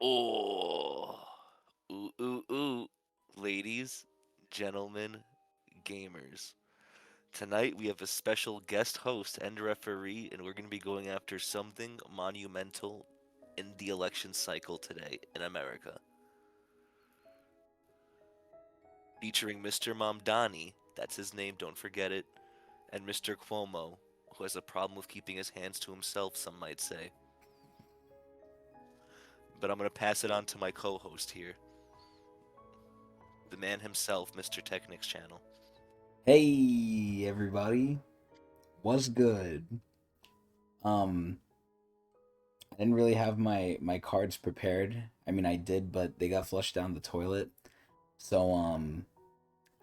Oh, ooh. Ladies, gentlemen, gamers. Tonight we have a special guest host and referee, and we're going to be going after something monumental in the election cycle today in America. Featuring Mr. Mamdani, that's his name, don't forget it, and Mr. Cuomo, who has a problem with keeping his hands to himself, some might say. But I'm going to pass it on to my co host here, the man himself, Mr. Technics Channel. Hey everybody, what's good? Um, I didn't really have my cards prepared. I mean, I did, but they got flushed down the toilet. So I'm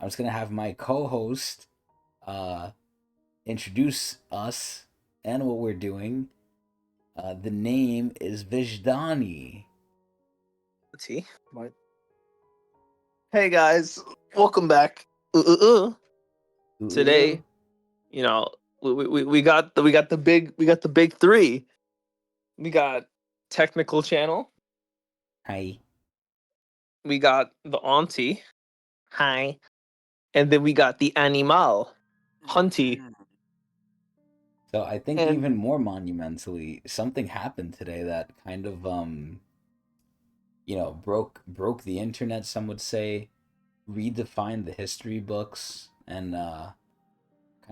just gonna have my co-host uh introduce us and what we're doing. The name is Vijdani. T. What? Hey guys, welcome back. Ooh, Today, you know, we got the big three. We got technical channel. hi. We got the auntie. Hi. And then we got the animal, Hunty. So I think And even more monumentally, something happened today that kind of broke the internet. Some would say redefined the history books and kind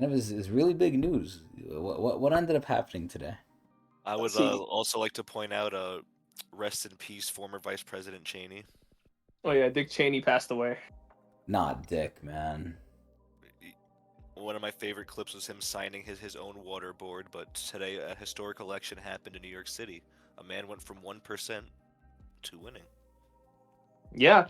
of is really big news. What ended up happening today? I let's would see. also like to point out, rest in peace, former Vice President Cheney. Oh yeah, Dick Cheney passed away. Not Dick, man. One of my favorite clips was him signing his own water board, but today a historic election happened in New York City. A man went from 1% to winning. Yeah.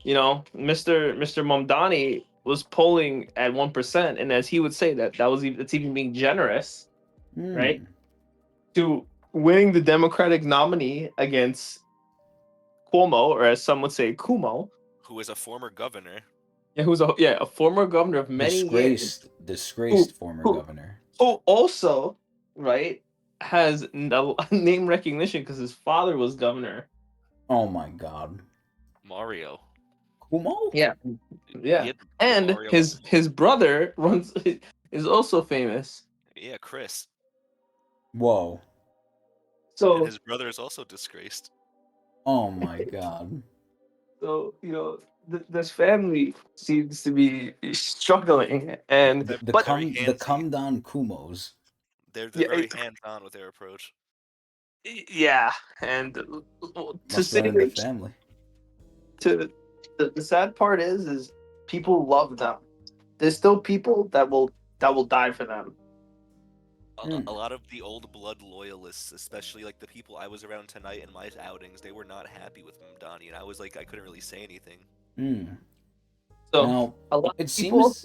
Mr. Mamdani was polling at 1%, and as he would say that's even being generous, right? Hmm. To winning the Democratic nominee against Cuomo, or as some would say, Kumo, Who is a former governor. who's a former governor of many years, Disgraced who former who governor. who also, right, has name recognition because his father was governor. Oh my God. Mario. Kumo? Yeah, yeah, Yep, and Mario. his brother runs is also famous. Yeah, Chris. Whoa. And So his brother is also disgraced. Oh my God. so this family seems to be struggling, and The the but Very come the handsy. come down Kumos. They're yeah, very hands-on with their approach. yeah, and to Must say run in the that family. to the sad part is people love them. There's still people that will die for them. A Hmm. lot of the old blood loyalists, especially like the people I was around tonight in my outings, they were not happy with Mamdani, and I was like, I couldn't really say anything. Hmm. So Now a lot it of people. seems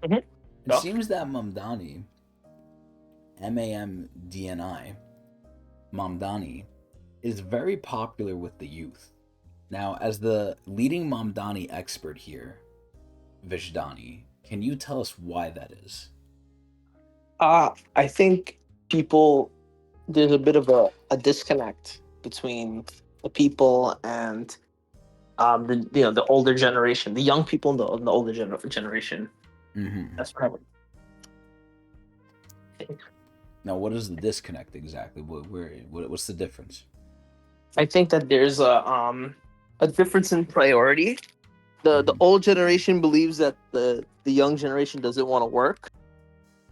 Mhm. it Go. seems that Mamdani, Mamdani, is very popular with the youth. Now, as the leading Mamdani expert here, Vishdani, can you tell us why that is? I think people there's a bit of a disconnect between the people and the older generation, the young people and the older generation. Mm-hmm. That's what I would think. Now, what is the disconnect exactly? What's the difference? I think that there's a difference in priority. The Mm-hmm. old generation believes that the young generation doesn't want to work,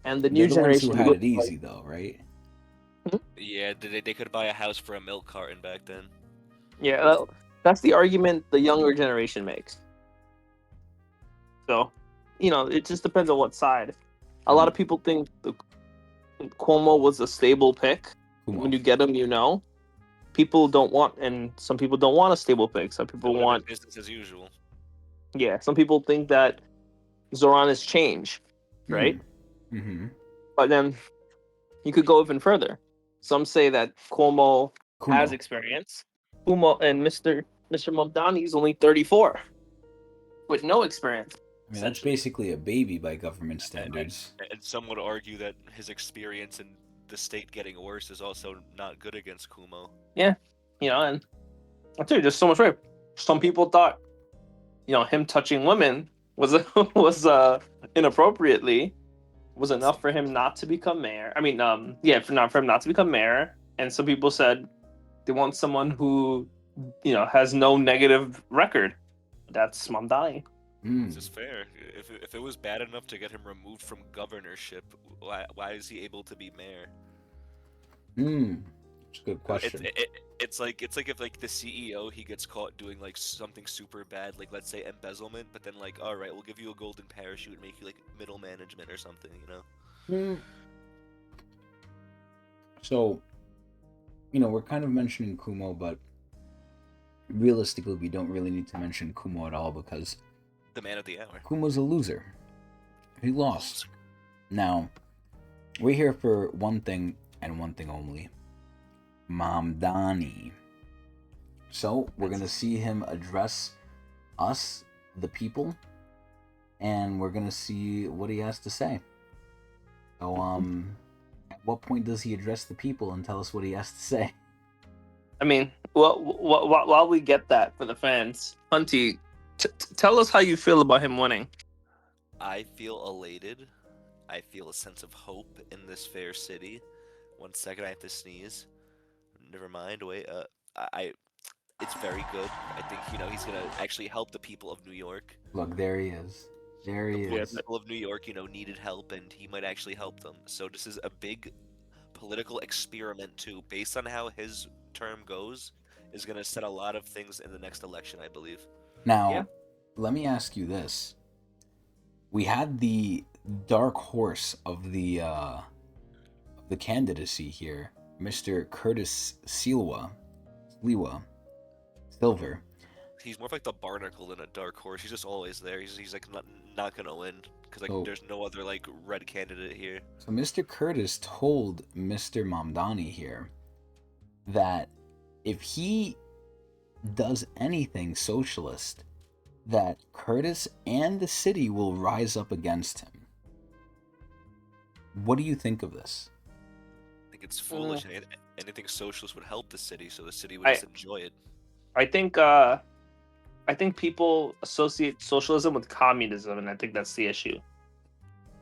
and the They're new the ones who generation had believes it like, easy, though, right? "Mhm, Yeah, they could buy a house for a milk carton back then. yeah, that's the argument the younger generation makes. So, it just depends on what side. A lot Mm. of people think the Cuomo was a stable pick. When Kumo. you get him, people don't want, and some people don't want a stable pick. Some It people would have been want, business as usual. yeah, some people think that Zoran is change, right? Hmm. Mm-hmm. But then you could go even further. Some say that Cuomo has Kumo. experience. Cuomo and Mr. Mamdani is only 34 with no experience, I mean, that's essentially. basically a baby by government And, standards. and some would argue that his experience in the state getting worse is also not good against Kumo. Yeah, and I tell you, there's so much rape. Some people thought, him touching women was was inappropriately was enough for him not to become mayor. I mean, yeah, for him not to become mayor. And some people said they want someone who, has no negative record. That's Mamdani. This is fair. If it was bad enough to get him removed from governorship, why is he able to be mayor? It's a good question. It's like if like the CEO he gets caught doing like something super bad, like let's say embezzlement, but then like all right, we'll give you a golden parachute and make you like middle management or something, you know? So, we're kind of mentioning Kumo, but realistically, we don't really need to mention Kumo at all because The man of the hour. Kumo's a loser. He lost. Now, we're here for one thing and one thing only. Mamdani. So, we're going to see him address us, the people, and we're going to see what he has to say. So, at what point does he address the people and tell us what he has to say? I mean, while we get that for the fans, Hunty, tell us how you feel about him winning. I feel elated. I feel a sense of hope in this fair city. 1 second, I have to sneeze. Never mind. Wait. It's very good. I think he's gonna actually help the people of New York. Look, there he is. There he is. The people of New York, needed help, and he might actually help them. So this is a big political experiment too, based on how his term goes, is gonna set a lot of things in the next election, I believe. Now, let me ask you this: we had the dark horse of the candidacy here, Mr. Curtis Silva. Silver. He's more of like the barnacle than a dark horse. He's just always there. He's like not gonna win because like there's no other like red candidate here. So Mr. Curtis told Mr. Mamdani here that if he does anything socialist, that Curtis and the city will rise up against him. What do you think of this? I think it's foolish. Anything socialist would help the city, so the city would just enjoy it. I think people associate socialism with communism, and I think that's the issue.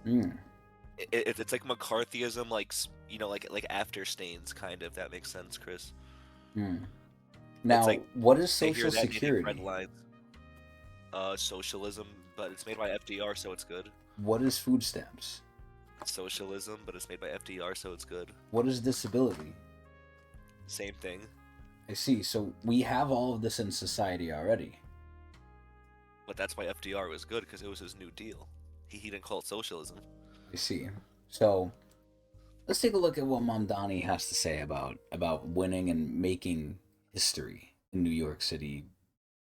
It's like McCarthyism, like after stains, kind of. That makes sense, Chris. Now, what is Social Security? Security? Red lines. Socialism, but it's made by FDR, so it's good. What is food stamps? Socialism, but it's made by FDR, so it's good. What is disability? Same thing. I see. So we have all of this in society already. But that's why FDR was good, because it was his New Deal. He didn't call it socialism. I see. So let's take a look at what Mamdani has to say about winning and making history in New York City,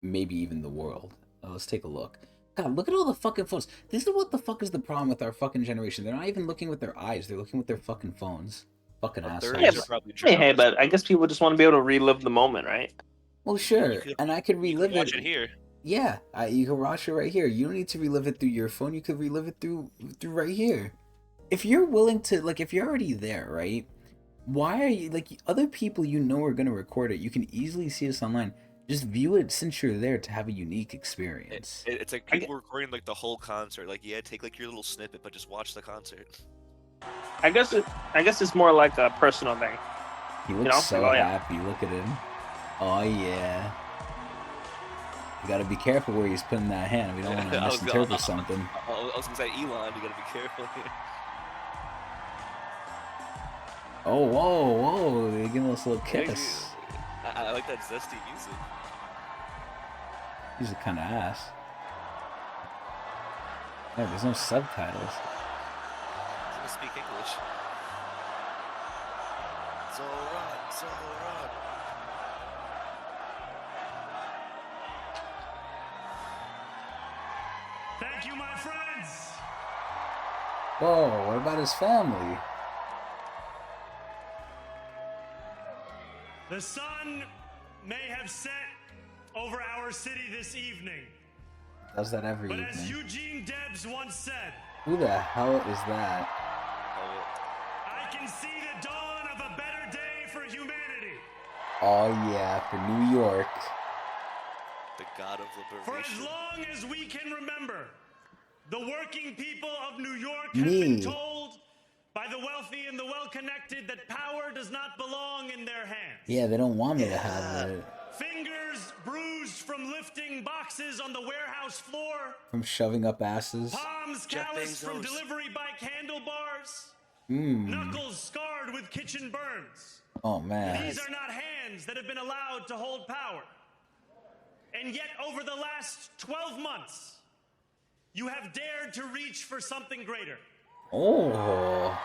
maybe even the world. Let's take a look. God, look at all the fucking phones. This is what the fuck is the problem with our fucking generation. They're not even looking with their eyes. They're looking with their fucking phones. Fucking assholes. Hey, but I guess people just want to be able to relive the moment, right? Well, sure. And I could relive it. Watch it here. Yeah, you can watch it right here. You don't need to relive it through your phone. You could relive it through right here. If you're willing to, like, if you're already there, right? Why are you, like, other people are going to record it. You can easily see this online. Just view it since you're there to have a unique experience. It's like people recording like the whole concert. Like, yeah, take like your little snippet, but just watch the concert. I guess it's more like a personal thing. He looks so happy. Look at him. Oh yeah. You gotta be careful where he's putting that hand. We don't want to misinterpret something. I was gonna say Elon. You gotta be careful here. Oh whoa! They're giving us a little kiss. I like that zesty music. He's a kind of ass. Yeah, there's no subtitles. He's gonna speak English. Zohran. Thank you, my friends. Whoa, what about his family? The sun may have set over our city this evening. Does that every evening? But as Eugene Debs once said, who the hell is that? I can see the dawn of a better day for humanity. Oh yeah, for New York. The god of For as liberation. long as we can remember, the working people of New York have Me. been told by the wealthy and the well-connected that power does not belong in their hands. Yeah, they don't want me to have it. Fingers bruised from lifting boxes on the warehouse floor. From shoving up asses. Palms Jeff calloused from Bezos. delivery bike handlebars. Mmm. Knuckles scarred with kitchen burns. Oh man. These are not hands that have been allowed to hold power. And yet, over the last 12 months, you have dared to reach for something greater. Oh.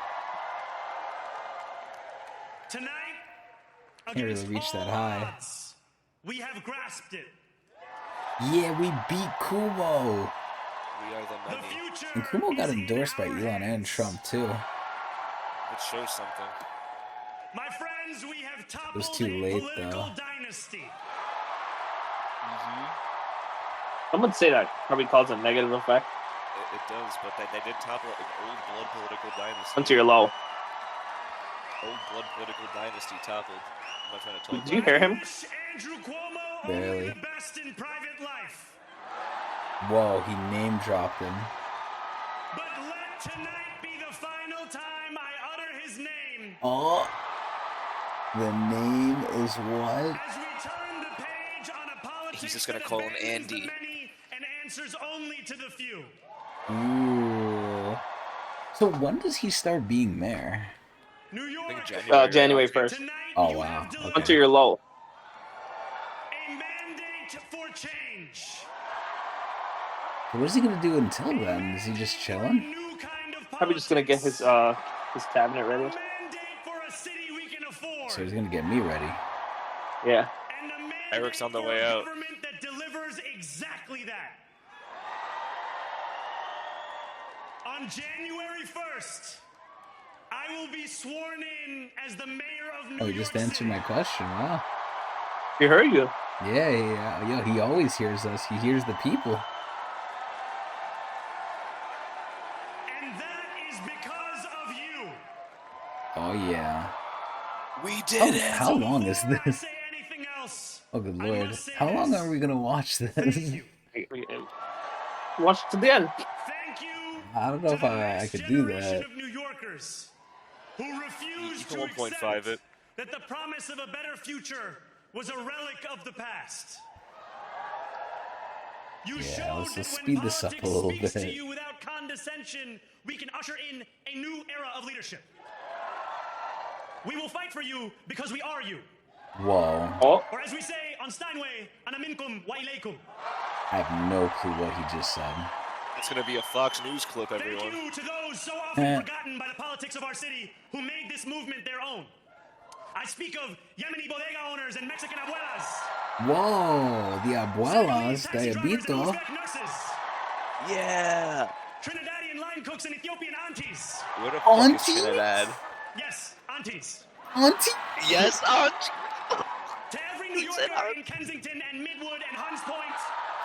Tonight, Can't really against reach all that high. odds, we have grasped it. Yeah, we beat Kumo. We are the The many. future And Kumo got is in endorsed by our Elon and hands. Trump too. It shows something. My friends, we have toppled was too a late, political though. dynasty. Someone say that probably caused a negative effect. It does, but they did topple an old blood political dynasty. Onto your low. Old blood political dynasty toppled. I'm not trying to talk Did you hear I him? wish Andrew Cuomo Barely. only the best in private life. Whoa, he name dropped him. But let tonight be the final time I utter his name. Oh. The name is what? As we turn the page on a politics He's just gonna that call him abandons the Andy. many and answers only to the few. Ooh. So when does he start being mayor? New York, January 1st. tonight Oh, you wow. have Okay. delivered Onto your low. a mandate for change. What is he gonna do until then? Is he just A chilling? new kind of Probably just gonna get his politics. cabinet A ready. mandate for a city we can afford. So he's gonna get me ready. Yeah. And a mandate Eric's on the for way a out. government that delivers exactly that. On January 1st, I will be sworn in as the mayor of New Oh, York he just City. answered my question. Wow. He heard you. Yeah. Yo, he always hears us. He hears the people. And that is because of you. Oh yeah. We did it! How long is Before I this? say anything else, Oh good I lord. must say How long this. are we gonna watch Thank this? you. Watch it to the end. Thank you. I don't know to if the I next could do generation that. of New Yorkers who refuse You to can 1.5 accept it. that the promise of a better future was a relic of the past. You Yeah, showed let's that speed when this up politics a little speaks to bit. you without condescension, we can usher in a new era of leadership. We will fight for you because we are you. Whoa. Oh, Or as we say on Steinway, anaminkum wa ilaykum. I have no clue what he just said. It's gonna be a Fox News clip, Thank everyone. you to those so often forgotten by the politics of our city who made this movement their own. I speak of Yemeni bodega owners and Mexican abuelas. Whoa, the abuelas, Senegalese taxi drivers and Diabito. Uzbek nurses. Yeah! Trinidadian line cooks and Ethiopian aunties. What a fuck is Auntie? Trinidad? Yes, aunties. Auntie? Yes, Aunt! To every New He said Yorker aunt. in Kensington and Midwood and Hunts Point,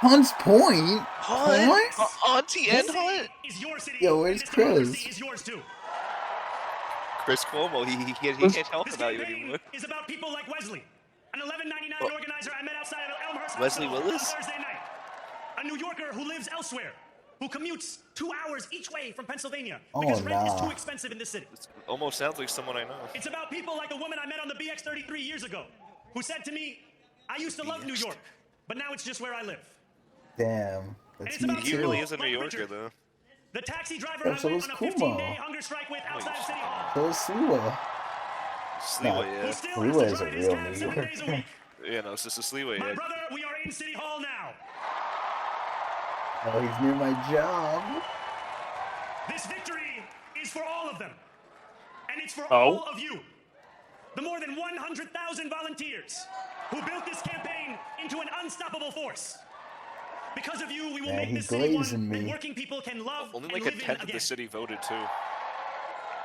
Hunts Point? Hunt? What? Auntie and this city Hunt? is your city. Yo, and where's this democracy Chris? is yours too. Chris Cuomo, he can't talk This about you campaign anymore. is about people like Wesley, an 1199 Oh. organizer I met outside of Elmhurst Wesley Hospital Willis? on Thursday night. A New Yorker who lives elsewhere, who commutes 2 hours each way from Pennsylvania because rent is too expensive in this city. It almost sounds like someone I know. It's about people like the woman I met on the BX33 years ago, who said to me, I used to love New York, but now it's just where I live. Damn, that's It's me about He too. really is a New Like Yorker, Richard. though. The taxi driver Yeah, I so went is on a Kumo. 15-day hunger strike with outside of City Hall, So is Sliwa. Sleeway, who yeah. still Sliwa has is to a drive his real cab New 7 days a Yorker. week. Yeah, no, it's just a Sleeway, My yeah. brother, we are in City Hall now. Oh, he's near my job. This victory is for all of them. And it's for Oh. all of you. The more than 100,000 volunteers who built this campaign into an unstoppable force. Because of you, we will Yeah, make he this city one glazing that me. working people can love Only and like a live in tenth of again. the city voted, too.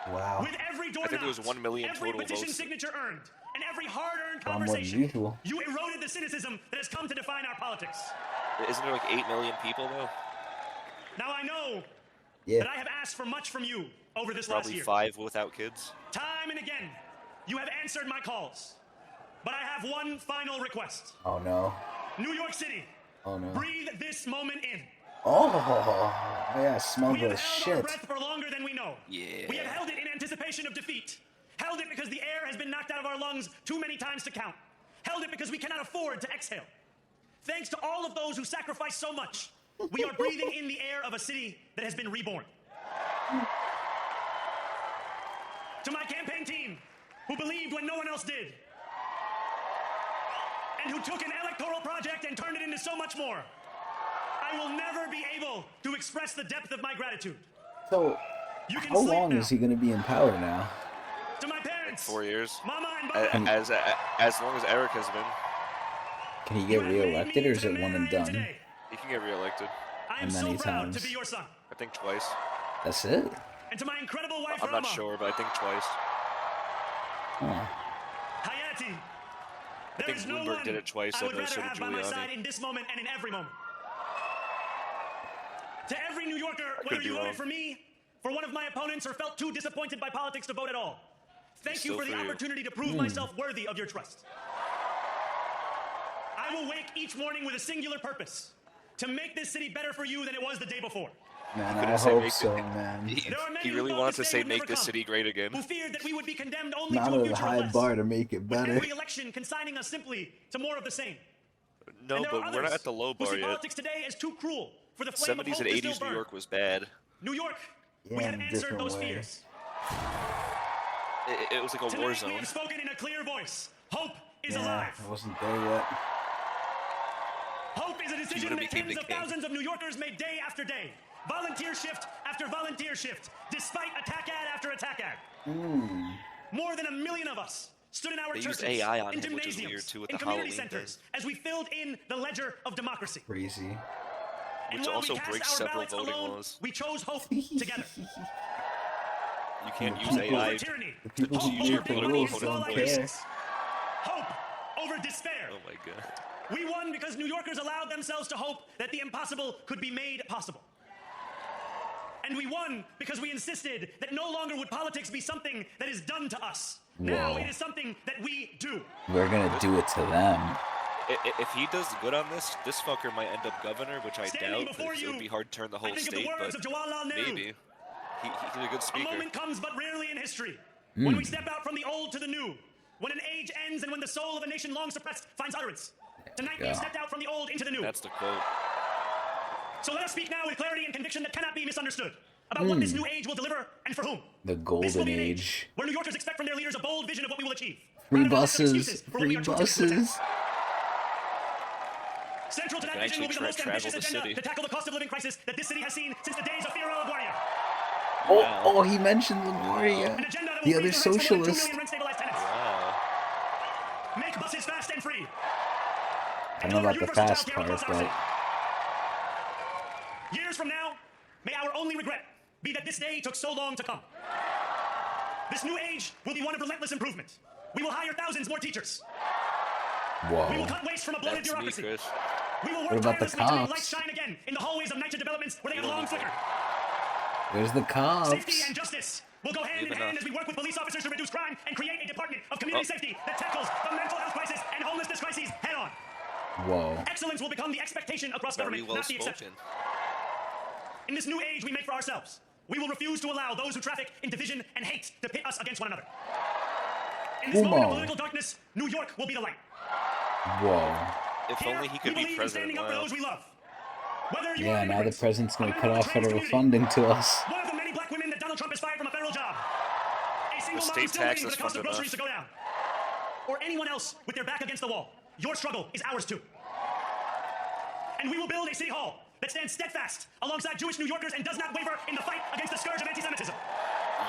Wow. With every door I think there was knocked, 1 million every total petition votes. signature earned, and every hard-earned Far more than conversation, usual. you eroded the cynicism that has come to define our politics. Isn't there like 8 million people, though? Now I know Yeah. that I have asked for much from you over this last Probably year. 5 without kids. Time and again, you have answered my calls. But I have one final request. Oh no. New York City, Oh no. breathe this moment in. Oh yeah, smell We have the held our shit. breath for longer than we know. Yeah. We have held it in anticipation of defeat. Held it because the air has been knocked out of our lungs too many times to count. Held it because we cannot afford to exhale. Thanks to all of those who sacrificed so much, we are breathing in the air of a city that has been reborn. To my campaign team, who believed when no one else did, and who took an electoral project and turned it into so much more, I will never be able to express the depth of my gratitude. So, You can how sleep long now. is he gonna be in power now? To my parents, 4 years. Mama and Baba, As long as Eric has been, Can he you get have made reelected, me or to is the it man one I and am done? today. he can get reelected. I am And so many proud to times. be your son. I think twice. That's it? And to my incredible wife, I'm not Rama, sure, but I think twice. Huh. Hayati, I there think is no Bloomberg one did it twice, I would and so rather did have by my side Giuliani. in this moment and in every moment. To every New Yorker, could whether be you voted wrong. for me, for one of my opponents, or felt too disappointed by politics to vote at all, thank you Still for the for you. opportunity to prove myself worthy of your trust. I will wake each morning with a singular purpose: to make this city better for you than it was the day before. Man, couldn't I say hope make so, it- man. There are many He who really thought wanted to this day say would make never this come, city great again. who feared that we would be condemned only Not to a a future high of less, bar to make it with better. every election consigning us simply to more of the same. No, And there but are we're not others at the low who bar see yet. politics today as too cruel for the flame of 70s hope and to still 80s New burn. York was bad. New York, Yeah, we have in a answered different those way. fears. It was like a war Tonight we zone. have spoken in a clear voice. Hope is Yeah, alive. I wasn't there yet. Hope is a decision would've that became tens the of king. thousands of New Yorkers made day after day. Volunteer shift after volunteer shift, despite attack ad after attack ad. More than 1 million of us stood in our They churches, used AI on in him, which is gymnasiums, weird, too, with in the community Halloween centers, thing. as we filled in the ledger of democracy. Crazy. And Which while also we cast breaks our several ballots voting alone, laws. we chose hope together. You can't the use people- AI Over tyranny. The people Just who use your make the Hope over political rules big money and don't small care. ideas. Hope over despair. Oh my god. We won because New Yorkers allowed themselves to hope that the impossible could be made possible. And we won because we insisted that no longer would politics be something that is done to us. Now Whoa. it is something that we do. We're gonna do it to them. If he does good on this fucker might end up governor, which I Standing doubt. before It you, would be hard to turn the I whole think of the state, words but of Jawaharlal Nehru. maybe. He's a good A speaker. moment comes but rarely in history. When we step out from the old to the new. When an age ends and when the soul of a nation long suppressed finds utterance. Tonight we have go. stepped out from the old into the new. That's the quote. So let us speak now with clarity and conviction that cannot be misunderstood about what this new age will deliver and for whom. The This will golden be an age. where New Yorkers expect from their leaders a bold vision of what we will achieve. Free rather than a list of buses. excuses for what we Free are too distant to buses. attempt. Central to that Can vision will be the actually most ambitious travel the agenda city. to tackle the cost of living crisis that this city has seen since the days of Theodore LaGuardia. Oh, he mentioned LaGuardia. An agenda that will The freeze other the rents for more than 2 socialist. million rent-stabilized tenants. Wow. Make buses fast and free. I don't know about the Universal fast childcare part, across our but city. Years from now, may our only regret be that this day took so long to come. This new age will be one of relentless improvement. We will hire thousands more teachers. We will whoa. cut waste from a bloated That's me, bureaucracy. Chris. We will What work about the tirelessly to make cops? lights shine again in the hallways of NYCHA developments where they have You don't long need flickered. There's the Safety cops. and justice will go hand in Even hand enough. as we work with police officers to reduce crime and create a department of community Oh. safety that tackles the mental health crisis and homelessness crises head on. Whoa. Excellence will become the expectation across Very government, well not the exception. spoken. In this new age we make for ourselves, we will refuse to allow those who traffic in division and hate to pit us against one another. In this moment of Umo. political darkness, New York will be the light. Whoa. If Here, only he we could be believe in president. standing up for Wow. those we love. Whether you Yeah, are now the immigrants, president's a gonna member cut of the off trans federal community, funding to us. one of the many black women that Donald Trump has fired from a federal job, a single The mom state still waiting for taxes the cost of fund groceries enough. to go down, or anyone else with their back against the wall. Your struggle is ours too. And we will build a city hall that stands steadfast alongside Jewish New Yorkers and does not waver in the fight against the scourge of anti-Semitism.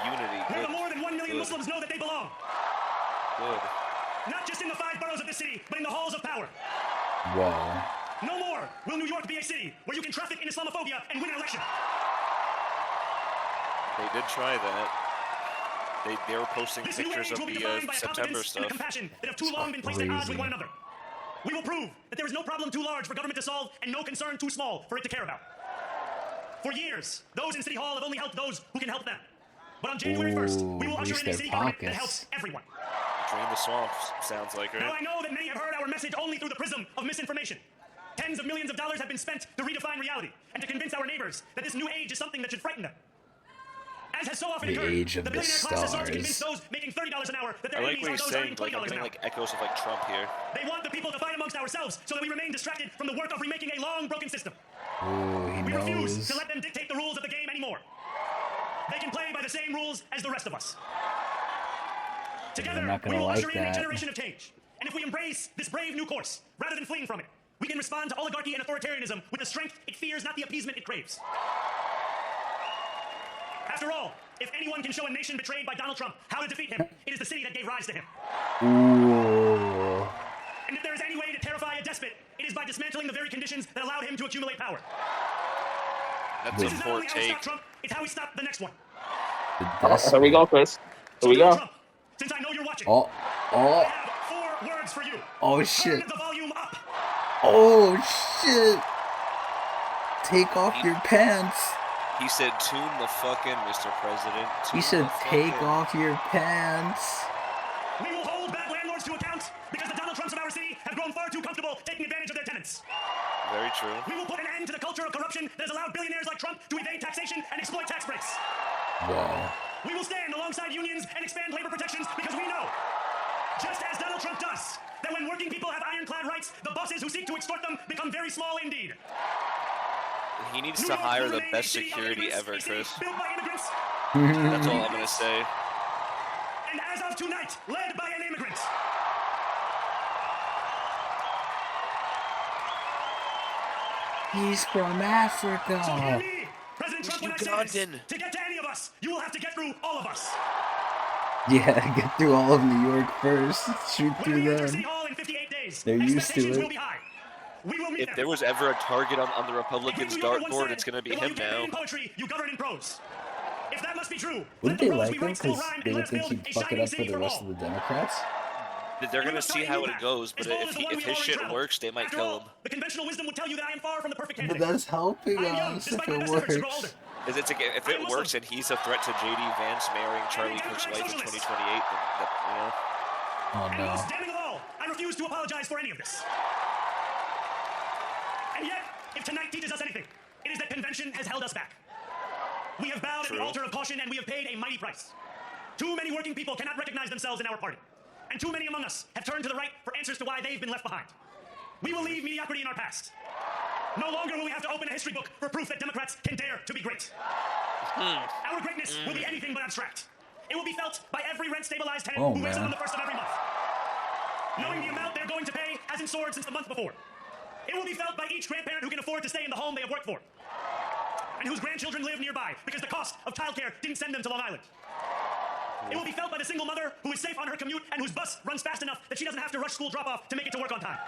Unity. Where the Good. more than 1 million Good. Muslims know that they belong, Good. not just in the 5 boroughs of the city, but in the halls of power. Whoa. No more will New York be a city where you can traffic in Islamophobia and win an election. They did try that. They were posting This new pictures age of will be the defined by a September competence and a stuff. compassion that have too long been placed at odds with Crazy. one another. We will prove that there is no problem too large for government to solve and no concern too small for it to care about. For years, those in City Hall have only helped those who can help them. But on January 1st, we will Ooh, usher grease in a their city government that pockets. helps everyone. Drain the swamp, sounds like, Now, right? I know that many have heard our message only through the prism of misinformation. Tens of millions of dollars have been spent to redefine reality and to convince our neighbors that this new age is something that should frighten them. As has so often The occurred, age of the the billionaire class has sought to convince stars. those making $30 an hour that their I like enemies what are he's those saying, earning like, I'm $20 getting, an hour. like, echoes of, like, Trump here. They want the people to fight amongst ourselves so that we remain distracted from the work of remaking a long broken system. Ooh, he We refuse knows. to let them dictate the rules of the game anymore. They can play by the same rules as the rest of us. Together, not we gonna will like usher in a that. generation of change. And if we embrace this brave new course, rather than fleeing from it, we can respond to oligarchy and authoritarianism with the strength it fears, not the appeasement it craves. After all, if anyone can show a nation betrayed by Donald Trump how to defeat him, it is the city that gave rise to him. Ooh. And if there is any way to terrify a despot, it is by dismantling the very conditions that allowed him to accumulate power. That's This a is not poor only how we stop take. Trump, it's how we stop the next one. The Here we go, Chris. Here So we Donald go. Trump, since I know you're watching, Oh, I oh, have 4 words for you. oh Turn shit. the volume up. Oh shit. Take off your pants. He said, tune the fucking, Mr. President. He tune said, the take fucking-" off your pants. We will hold bad landlords to account because the Donald Trumps of our city have grown far too comfortable taking advantage of their tenants. Very true. We will put an end to the culture of corruption that has allowed billionaires like Trump to evade taxation and exploit tax breaks. Whoa. We will stand alongside unions and expand labor protections because we know, just as Donald Trump does, that when working people have ironclad rights, the bosses who seek to extort them become very small indeed. He needs New to York hire will the remain a best city of security immigrants, ever, a city Chris. built by immigrants, That's all I'm gonna say. and as of tonight, led by an immigrant. He's from So hear Africa. me, President Trump, when I He's say this, Ugandan. to get to any of us, you will have to get through all of us. Yeah, get through all of New York first. Shoot When through we enter City them. Hall in 58 days, They're used to expectations it. will be high. We will meet If them. there was ever a target on the A Republicans' great New Yorker once dartboard, said it's gonna be that while him you campaign now. in poetry, you govern in prose. If that must be true, Wouldn't let they the prose like we him? write still Because rhyme they and would let us think build he'd a fuck it shining up for city the for rest all. of the Democrats. They're We gonna must see start a how new it path, goes, as but bold as the one if we've his already shit traveled. works, they might After kill all, him. the conventional wisdom would tell you that I am far from the perfect But candidate. that's helping I am young, us despite if my it best efforts to grow works. older. Because if I am it Muslim. works and he's a threat to JD Vance marrying Charlie a Cook's democratic wife in socialist. 2028, then you know. Oh And no. most damning of all, I refuse to apologize for any of this. And yet, if tonight teaches us anything, it is that convention has held us back. We have bowed at the True. altar of caution and we have paid a mighty price. Too many working people cannot recognize themselves in our party. And too many among us have turned to the right for answers to why they've been left behind. We will leave mediocrity in our past. No longer will we have to open a history book for proof that Democrats can dare to be great. Our greatness will be anything but abstract. It will be felt by every rent-stabilized tenant Oh, who wakes up man. on the first of every month. Knowing the amount they're going to pay hasn't soared since the month before. It will be felt by each grandparent who can afford to stay in the home they have worked for, and whose grandchildren live nearby because the cost of childcare didn't send them to Long Island. It will be felt by the single mother who is safe on her commute and whose bus runs fast enough that she doesn't have to rush school drop-off to make it to work on time.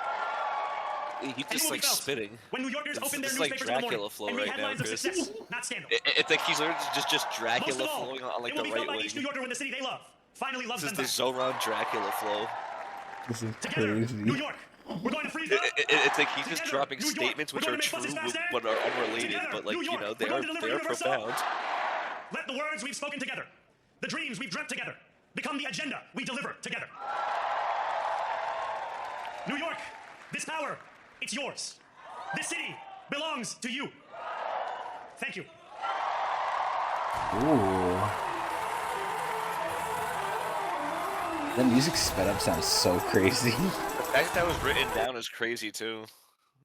He's And it just will be like felt spitting. when New Yorkers This open their is like newspapers in the Dracula morning flow and read right now, headlines of Chris. success, not scandal. It's like he's literally just Most Dracula of all, flowing on like it will the be felt right by each New wing. Yorker when the city they love finally loves This is them the back. Zohran Dracula flow. This is Together, New crazy. York, we're going to freeze up. It's like he's just Together, dropping New York, statements we're which going are to make buses true fast and but are unrelated, together, but like New you York, know we're going to deliver they are universal. profound. Let the words we've spoken together, the dreams we've dreamt together, become the agenda we deliver together. New York, this power, it's yours. This city belongs to you. Thank you. Ooh. The music sped up sounds so crazy. The fact that was written down is crazy too.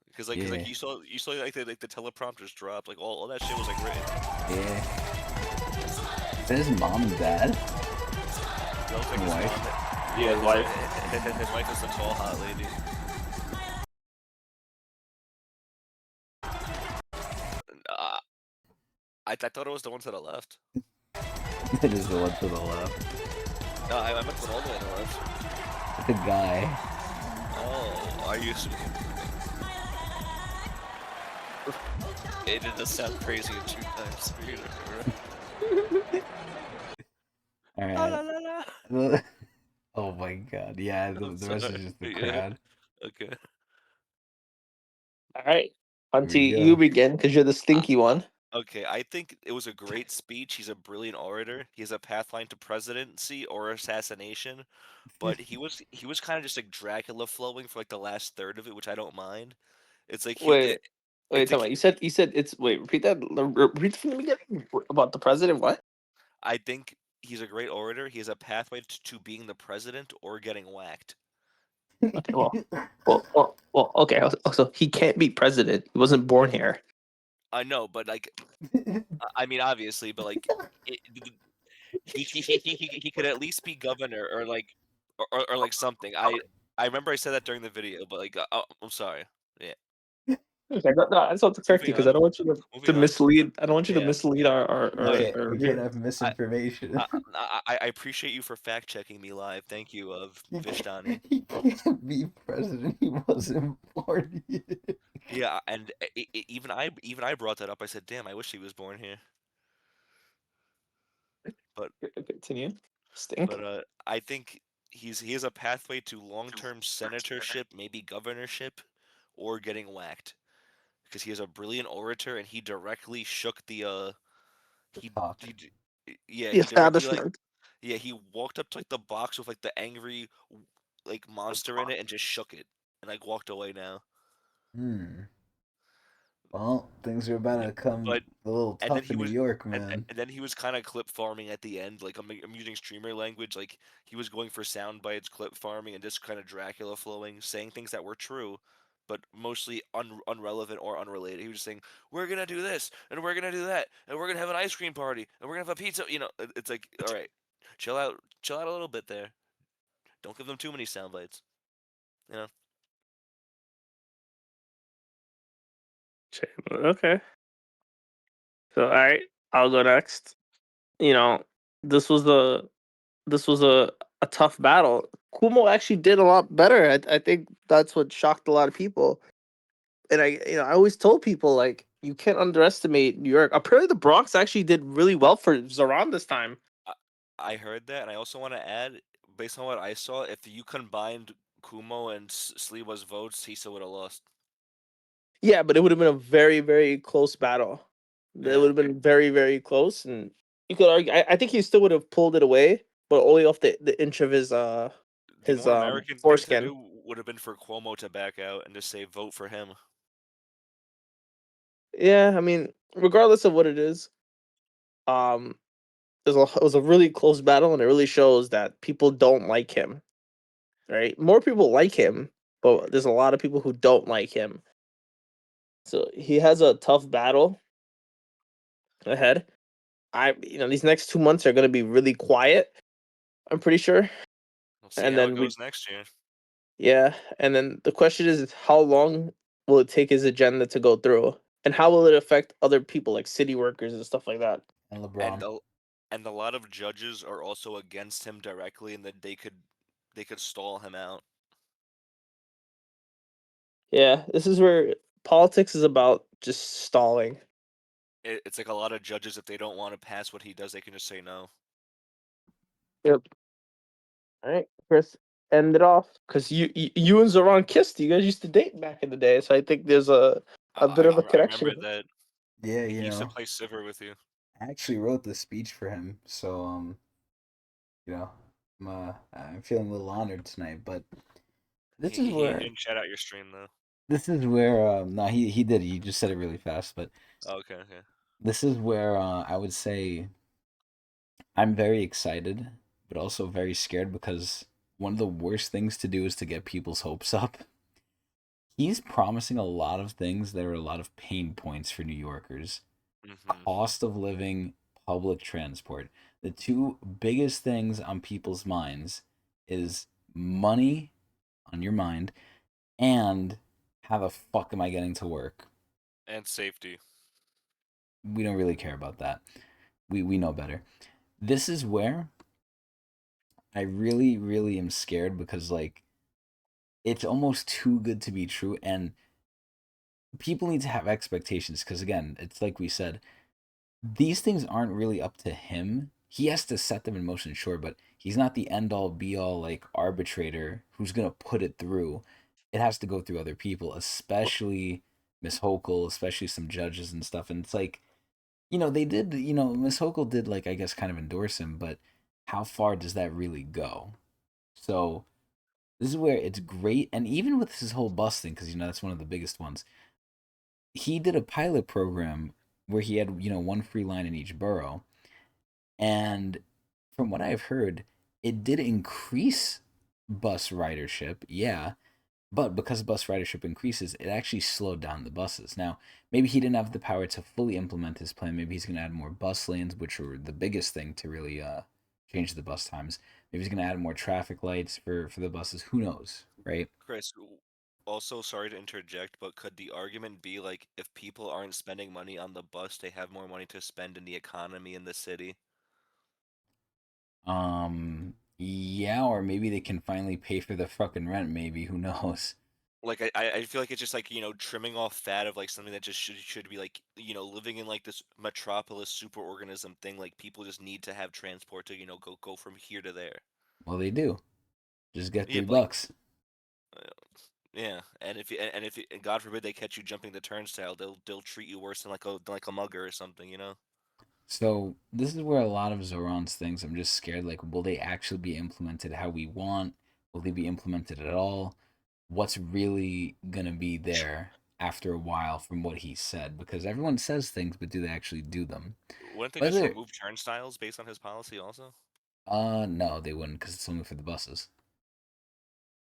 Because Yeah. like you saw like the teleprompters drop, like all that shit was like written. Yeah. Is that his mom and dad? That was like his Wife? mom. Yeah, his wife. His wife is the tall hot lady. Uh, I thought it was the one to the left. It is the one to the left. No, I meant the one all the way to the left. The guy. Oh, are you? It does sound crazy in 2 times. Alright. Oh my god. Yeah, the rest is just the Yeah. crowd. Okay. All right. we Hunty, go. you begin because you're the stinky one. Okay, I think it was a great speech. He's a brilliant orator. He has a pathline to presidency or assassination, but he was kind of just like Dracula flowing for like the last third of it, which I don't mind. It's like Wait, wait, it's tell like me. You said it's wait. Repeat that. Repeat from the beginning about the president. What? I think he's a great orator. He has a pathway to being the president or getting whacked. Okay, well. Okay, so he can't be president. He wasn't born here. I know, but like I mean obviously, but like it, he could at least be governor or like or like something. I remember I said that during the video, but like I'm sorry. Yeah, Okay, no, I just want to correct you moving because on. I don't want you to Moving on. mislead. I don't want you to Yeah. mislead No, our You can't viewers. have I, misinformation. I appreciate you for fact checking me live. Thank you, Vishtani. He can't be president. He wasn't born yet. Yeah, and even I brought that up. I said, "Damn, I wish he was born here." But Continue. but Stink. I think he has a pathway to long-term senatorship, maybe governorship, or getting whacked because he is a brilliant orator and he directly shook The he, talk. he yeah The he directly like establishment. yeah he walked up to like the box with like the angry like monster in it and just shook it and like walked away now. Hmm. Well, things are about Yeah, to come but a little and then tough he in New was York, man. and then he was kind of clip farming at the end. Like I'm using streamer language. Like he was going for sound bites, clip farming, and just kind of Dracula flowing, saying things that were true, but mostly unrelevant or unrelated. He was just saying, "We're gonna do this, and we're gonna do that, and we're gonna have an ice cream party, and we're gonna have a pizza." It's like, all right, chill out a little bit there. Don't give them too many sound bites. You know. Okay. So all right, I'll go next. You know, this was the this was a tough battle. Kumo actually did a lot better. I think that's what shocked a lot of people. And I always told people like you can't underestimate New York. Apparently, the Bronx actually did really well for Zoran this time. I, I heard that, and I also want to add, based on what I saw, if you combined Kumo and Sliwa's votes, he still would have lost. Yeah, but it would have been a very very close battle. It Yeah. would have been very very close, and you could argue. I think he still would have pulled it away, but only off the inch of The his more American thing to foreskin. do would have been for Cuomo to back out and just say vote for him. Yeah, I mean, regardless of what it is, um, it was a really close battle, and it really shows that people don't like him. Right, more people like him, but there's a lot of people who don't like him. So he has a tough battle ahead. These next 2 months are going to be really quiet. I'm pretty sure, We'll see and how it then we goes next year. yeah, and then the question is how long will it take his agenda to go through, and how will it affect other people like city workers and stuff like that. And And LeBron. a lot of judges are also against him directly, and that they could stall him out. Yeah, this is where politics is about just stalling. It's like a lot of judges, if they don't want to pass what he does, they can just say no. Yep. All right, Chris, end it off because you and Zoran kissed. You guys used to date back in the day, so I think there's a bit of a I remember connection. that Yeah, he used to play Civer with you. I actually wrote the speech for him, so you know, I'm feeling a little honored tonight. But this is He where didn't shout out your stream though. no, he did. He just said it really fast. But Oh, okay, okay. this is where I would say I'm very excited, but also very scared because one of the worst things to do is to get people's hopes up. He's promising a lot of things that are a lot of pain points for New Yorkers. Hmm. Cost of living, public transport. The two biggest things on people's minds is money on your mind and how the fuck am I getting to work? And safety. We don't really care about that. We know better. This is where I really, really am scared because like it's almost too good to be true and people need to have expectations because again, it's like we said, these things aren't really up to him. He has to set them in motion, sure, but he's not the end all be all like arbitrator who's gonna put it through. It has to go through other people, especially Miss Hochul, especially some judges and stuff. And it's like They did. Miss Hochul did, like, I guess, kind of endorse him, but how far does that really go? So this is where it's great, and even with his whole bus thing, because that's one of the biggest ones. He did a pilot program where he had one free line in each borough, and from what I've heard, it did increase bus ridership, yeah, but because bus ridership increases, it actually slowed down the buses. Now, maybe he didn't have the power to fully implement his plan. Maybe he's going to add more bus lanes, which were the biggest thing to really change the bus times. Maybe he's going to add more traffic lights for the buses. Who knows, right? Chris, also sorry to interject, but could the argument be like if people aren't spending money on the bus, they have more money to spend in the economy in the city? Yeah, or maybe they can finally pay for the fucking rent. Maybe, who knows? Like I feel like it's just like, trimming off fat of like something that just should be like, living in like this metropolis superorganism thing. Like people just need to have transport to, go from here to there. Well, they do. Just get Yeah, three but like bucks. uh, yeah, and God forbid they catch you jumping the turnstile, they'll treat you worse than like a mugger or something, you know? So this is where a lot of Zoran's things, I'm just scared, like, will they actually be implemented how we want? Will they be implemented at all? What's really gonna be there after a while from what he said? Because everyone says things, but do they actually do them? Wouldn't they just Whether remove turnstiles based on his policy also? no, they wouldn't, because it's only for the buses.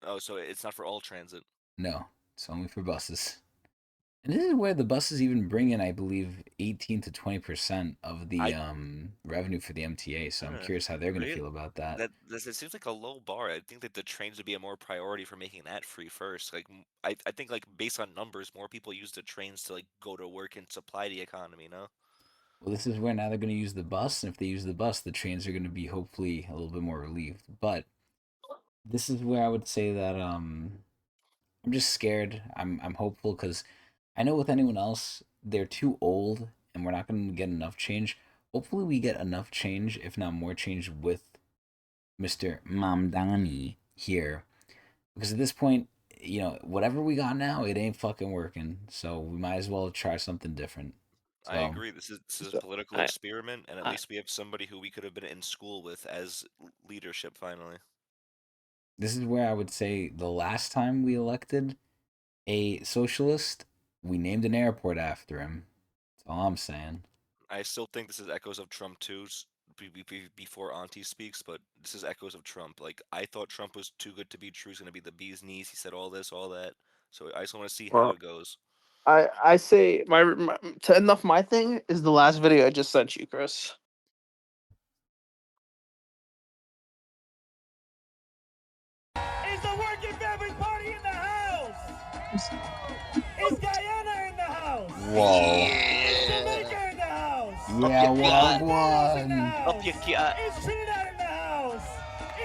Oh, so it's not for all transit. No, it's only for buses. And this is where the buses even bring in, I believe, 18 to 20% of the I revenue for the MTA. So I'm uh, curious how they're gonna really feel about that. it seems like a low bar. I think that the trains would be a more priority for making that free first. Like I think like based on numbers, more people use the trains to like go to work and supply the economy, no? Well, this is where now they're going to use the bus, and if they use the bus, the trains are going to be hopefully a little bit more relieved. But this is where I would say that I'm just scared. I'm hopeful because I know with anyone else they're too old, and we're not going to get enough change. Hopefully, we get enough change, if not more change, with Mr. Mamdani here, because at this point, whatever we got now, it ain't fucking working. So we might as well try something different. I So agree. This is a So political I, experiment, and at I least we have somebody who we could have been in school with as leadership finally. this is where I would say the last time we elected a socialist, we named an airport after him. That's all I'm saying. I still think this is echoes of Trump too, before Auntie speaks, but this is echoes of Trump. Like I thought Trump was too good to be true. He's gonna be the bee's knees. He said all this, all that. So I just want to see how well, it goes. I say my to end off my thing is the last video I just sent you, Chris. Is the Working Family Party in the house? Is Guyana in the house? Whoa. Is Jamaica in the house? Yeah, Up your what gut. Barbados in the one? Up house? your gut. Is Trinidad in the house?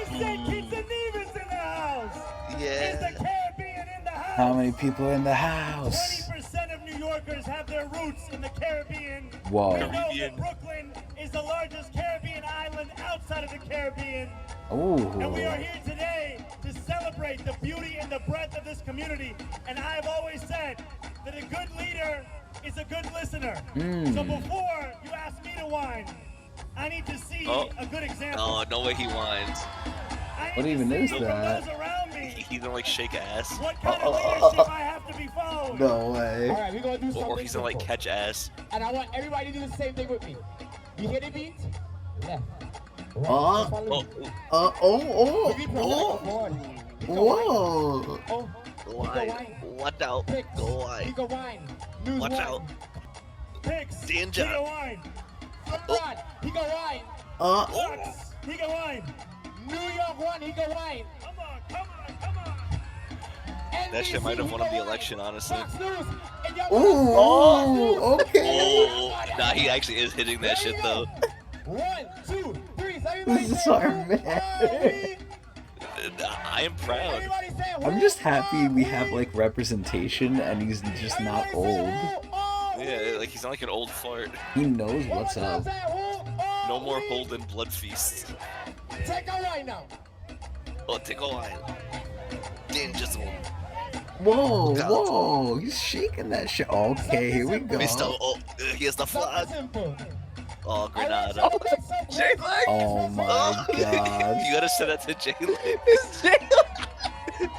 Is St. Kitts and Nevis in the house? Is the Yeah. Caribbean in the How many house? people are in the house? 20% of New Yorkers have their roots in the Caribbean. Whoa. We know that Caribbean. Brooklyn is the largest Caribbean island outside of the Caribbean. And we are Ooh. here today to celebrate the beauty and the breadth of this community. And I have always said that a good leader is a good listener. So before you ask me to whine, I need to see Oh. a good example. Oh, no way he whines. I What need even to is see from that? those around me He's gonna like shake ass, what kind of leadership I have to be following. No way. All right, we're gonna do or something he's gonna like simple. catch ass. And I want everybody to do the same thing with me. You hear the beat? Left. Right. Uh, Follow Oh, me. oh, Repeat per second. Go on. He go whoa. wine. Oh, he go wine. Watch out. Picks. Go wide. He go wine. News Watch one. out. Picks. Danger. He go wine. Abroad. He go wine. Fox. He go wine. New York one. He go wine. Come on, come on, come on. That shit NBC, might have he won go him the wine. election, honestly. Fox News. In your Ooh, okay. Oh, nah, he actually is hitting that shit though. 1, 2, 3. So everybody This is say, our "Who man." are we?" I am proud. Everybody say, I'm "Who just happy are we have like representation and he's just not Everybody say, old. "Who are Yeah, we?" like he's not like an old fart. He knows One what's more time, up. say, "Who are No more we?" Holden blood feasts. Take a right now. Oh, take a while. Danger zone. Whoa, God. whoa, he's shaking that shit. Okay, here we go. Mister, oh, here's the Something flag. simple. Oh, Granada. Oh, J-Lag. Oh my god. You gotta send that to Jay. It's J-Lag.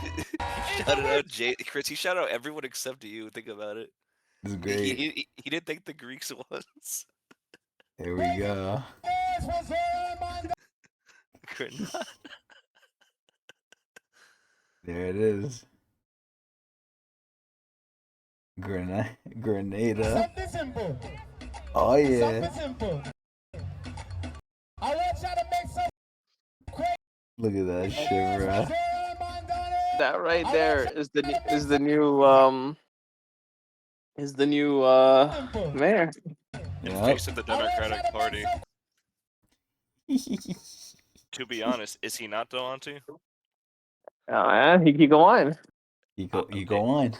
Shouted out Jay. Chris, he shouted out everyone except you. Think about it. This is He, great. he didn't thank the Greeks once. Here we go. Granada. There it is. Grenada. Something simple. Oh yeah. Something simple. I want y'all to make some Look at that shit, bro. Zohran Mamdani. That right there is the new Simple. mayor. In Yep. face of the Democratic Party. To be honest, is he not though, Auntie? Oh yeah, he can go on. You go Okay. on.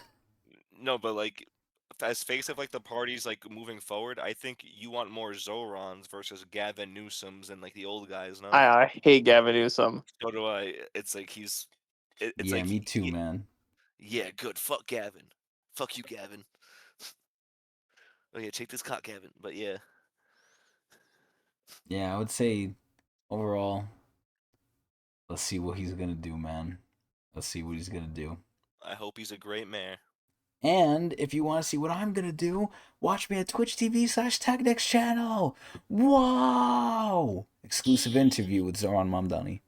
No, but like, as face of like the parties like moving forward, I think you want more Zorons versus Gavin Newsoms and like the old guys. No, I hate Gavin Newsom. so do I. It's like it's Yeah, like me too, man. Yeah, good. Fuck Gavin. Fuck you, Gavin. Oh yeah, take this cock, Gavin. But yeah, Yeah, I would say overall, let's see what he's gonna do, man. Let's see what he's gonna do. I hope he's a great mayor. And if you want to see what I'm gonna do, watch me at Twitch TV/Tecnics channel. Wow! Exclusive interview with Zohran Mamdani.